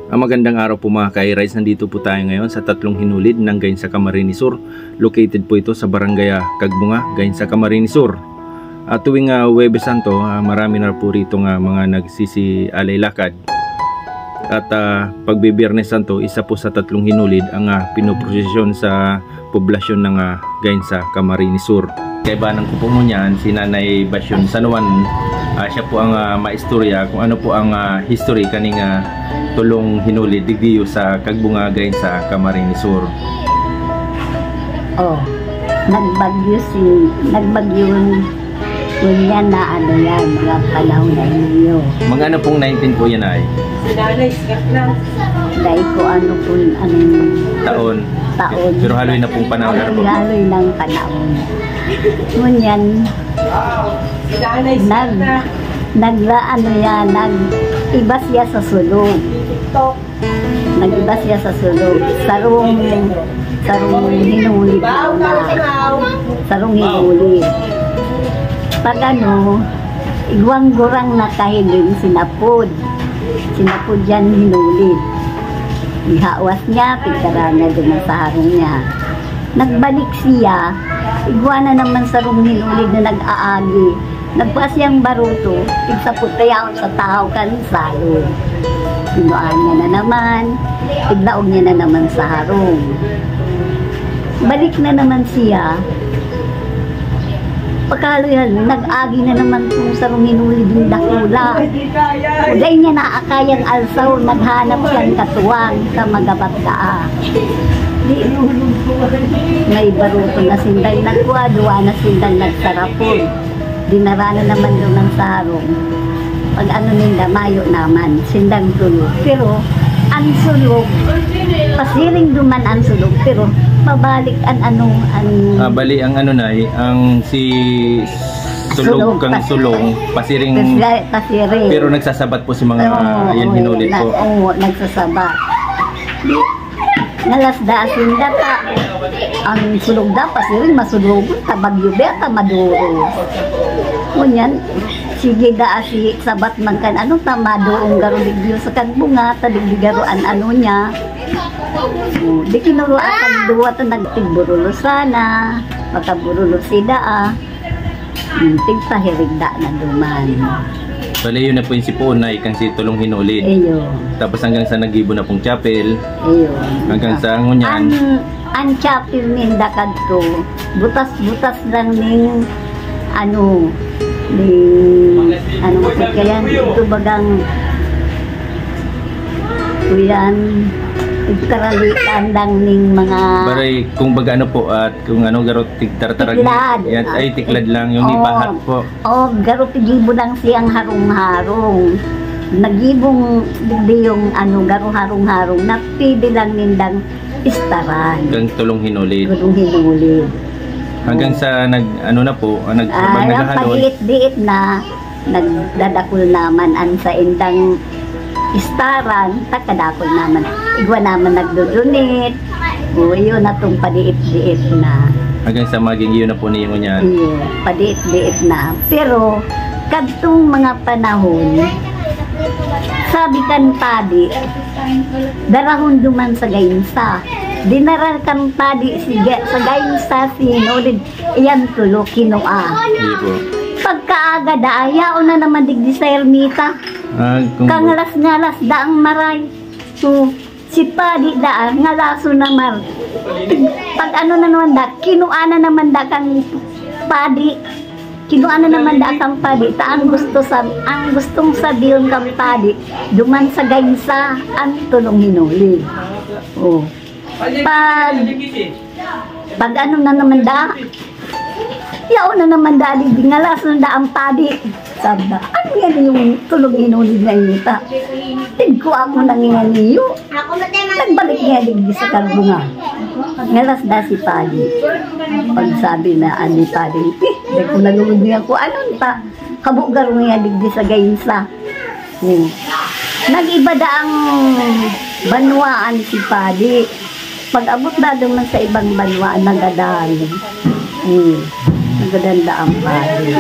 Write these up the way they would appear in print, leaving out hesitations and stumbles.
Magandang araw po mga ka-i-rides. Nandito po tayo ngayon sa Tatlong Hinulid ng Gainsa Camarines Sur. Located po ito sa Barangay Kagbunga, Gainsa Camarines Sur. Tuwing Huwebes Santo, marami na po rito mga nagsisialay lakad. At pag Biyernes Santo, isa po sa Tatlong Hinulid ang pinoprosesyon sa poblasyon ng Gainsa Camarines Sur. Kaibanan ko po mo niyan, si Nanay Basyon Sanuan. Siya po ang maistorya kung ano po ang history kaning Tulong Hinulid digdiyo sa Kagbunga, Gainsa Camarines Sur. Nagbagyo yan na ano yan, mga panahon na inyo. Mga ano pong 19 po yan ay? Dahil ko ano po, taon. Pero haloy na pong panahon. Haloy ng panahon. Ngunyan, nag-iba siya sa sulog. Nag-iba siya sa sulog. Sarong hinulid na. Sarong hinulid. Pag ano, igwang gurang na kahiling sinapod. Sinapod yan hinulid. Ihawas niya, pigtara niya doon sa harong niya. Nagbalik siya, igwa na naman sarong hinulid na nag-aagi. Nagpa siyang baruto, igsapot kaya sa tao kansalo. Sinuaan niya na naman, iglaog niya na naman sa harong. Balik na naman siya. Pagkaloyan, nag-agi na naman kung sarong hinulid yung dakula. Uday niya naakayang alsaw, naghanap siyang katuwang sa magabat kaa. May baruto na sindang nagkuha, duwa na sindang nagsarapon. Dinarana naman doon ng sarong. Pag ano ninda, mayo naman, sindang tulog. Pero, ang sulog, pasiring duman ang sulog, pero mabalik bali ang ano na ang si sulog kang sulong pasiring. Pero nagsasabat po si mga yan hinulid po. Oo, nagsasabat. Nalasda sinda ta ang sulog da pasiring masulog tabagyo beta maduro. Ngunyan sige da si sabat man kan ano ta madoong garo digyo sa Kagbunga ta diggaroan ano niya. Di kinuruan duwa ta nagtigburulo sana makaburulo sida tigpahirigda na duman. Bali yun na po yung sipon na ikang si Tulong Hinulid. Tapos hanggang sa nagibo na pong chapel. Hanggang sa ngunyan. Ang chapel ninda kadto butas-butas lang ning ano kaya ito bagang kuyan karalitan lang ning mga baray kung baga ano po at kung ano garo tigtartarag yan ay tiklad lang yung ipahat po. Garo tigibo lang siyang harong-harong. Nagibong di yung ano garo harong-harong napili lang nindang istaran. Hanggang Tulong Hinulid. Hanggang sa ano na po, naghahalon. Pagiit-diit na nagdadakol naman ang sa indang istaran, takadakol naman. Igwa naman nagdudunit. Yun na itong padiit-diit na. Hanggang sa maging yun na po niyo niyan. Padiit-diit na. Pero, kadtong mga panahon, sabi kan padi, darahon duman sa Gainsa. Dinaral kan padi sa Gainsa sinulid, iyan tulo kinua. Pagkaaga da, ayaw na naman digdi sa ermita. Kangalas-ngalas da ang maray. Si padi da, ngalaso na mar. Pag ano na naman da, kinua na naman da kang padi. Kinua na naman da kang padi. Ta ang gustong sabihin kang padi, duman sa Gainsa, ang Tulong Hinulid. Pag ano na naman da, yaw na naman da, ngalas na da ang padi. Sabi na, ano yan yung Tulong Hinulid na inita? Tigko ako nangingan niyo. Nagbalik niya digdi sa Kagbunga. Ngalas da si padi. Pag sabi na, ani padi, di ko nalulog niya ko, ano ta? Kabugaro niya digdi sa Gainsa. Nag-iba da ang banwaan si padi. Pag abot na naman sa ibang banwaan, nagadali. Maganda ang bahay.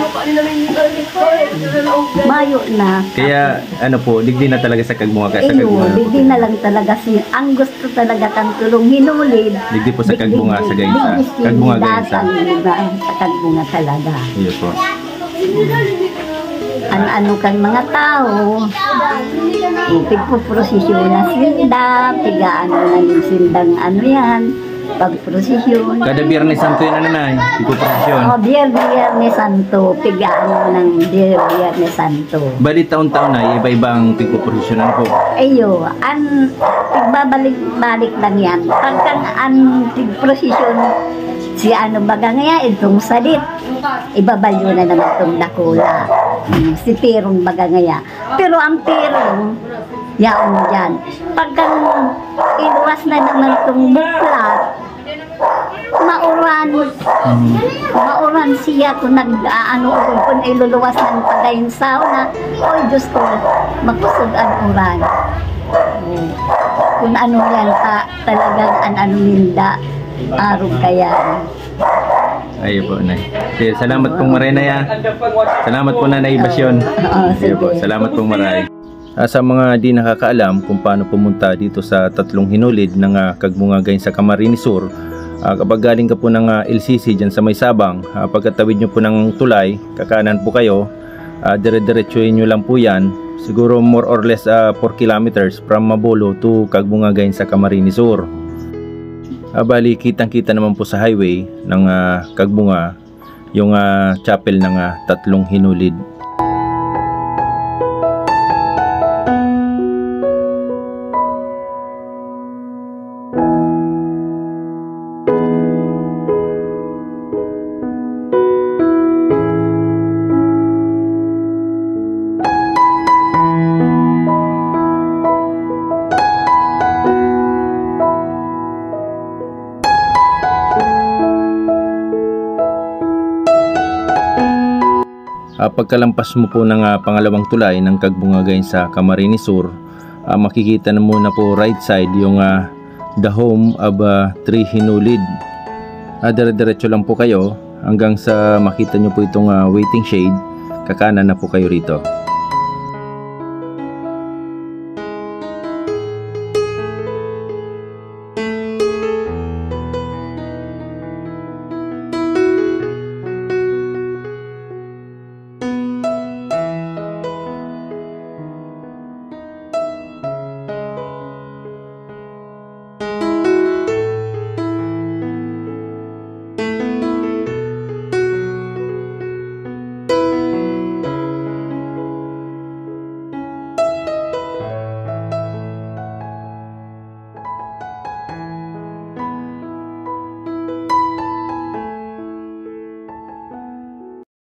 Mayo na. Kaya ano po, digdi na talaga sa Kagbunga sa Iyo, Kagbunga. digdi na lang talaga ang gusto talaga kang tulong hinulid. Digdi po sa Kagbunga sa Gainsa. Kagbunga Gainsa. Sa Kagbunga talaga. Iyo po. Ano kang mga tao, pigpuprosesyon na sinda, pigaano na yung sindang ano yan, pagprosesyon. Kada Biyernes Santo yun nanay, ipoprosesyon. Biyernes Santo, pigaano ng Biyernes Santo. Bali taon-taon na, iba-iba ang pigpoprosesyonan po. Ayo, pagbabalik-balik lang yan. Pagkang pigprosesyon, si ano baga nga itong salit, ibabalyo na naman itong dakula. Si Pirong baga nga. Pero ang Pirong, yaon dyan. Pagkang iluwas na naman itong buklat, mauran siya kung kung iluluwas ng pagayin sauna. Oy, Diyos ko, makusog ang uran. Kung ano yan, talagang ninda, araw kaya. Ayun po, Nay. Sige, salamat pong maray na yan. Salamat po, Nanay Basyon. Sige po, salamat pong maray. Sa mga di nakakaalam kung paano pumunta dito sa tatlong hinulid ng Kagbunga Gainsa Camarines Sur, kapag galing ka po ng LCC dyan sa May Sabang, pagkatawid nyo po ng tulay, kakanan po kayo, dire-diretsuhin nyo lang po yan, siguro more or less 4 kilometers from Mabolo to Kagbunga Gainsa Camarines Sur. Bali, kitang-kita naman po sa highway ng Kagbunga yung chapel ng tatlong hinulid. Pagkalampas mo po ng pangalawang tulay ng Kagbunga Gainsa Camarines Sur, makikita na muna po right side yung the home of three hinulid. Dire-diretso lang po kayo hanggang sa makita nyo po itong waiting shade, kakanan na po kayo rito.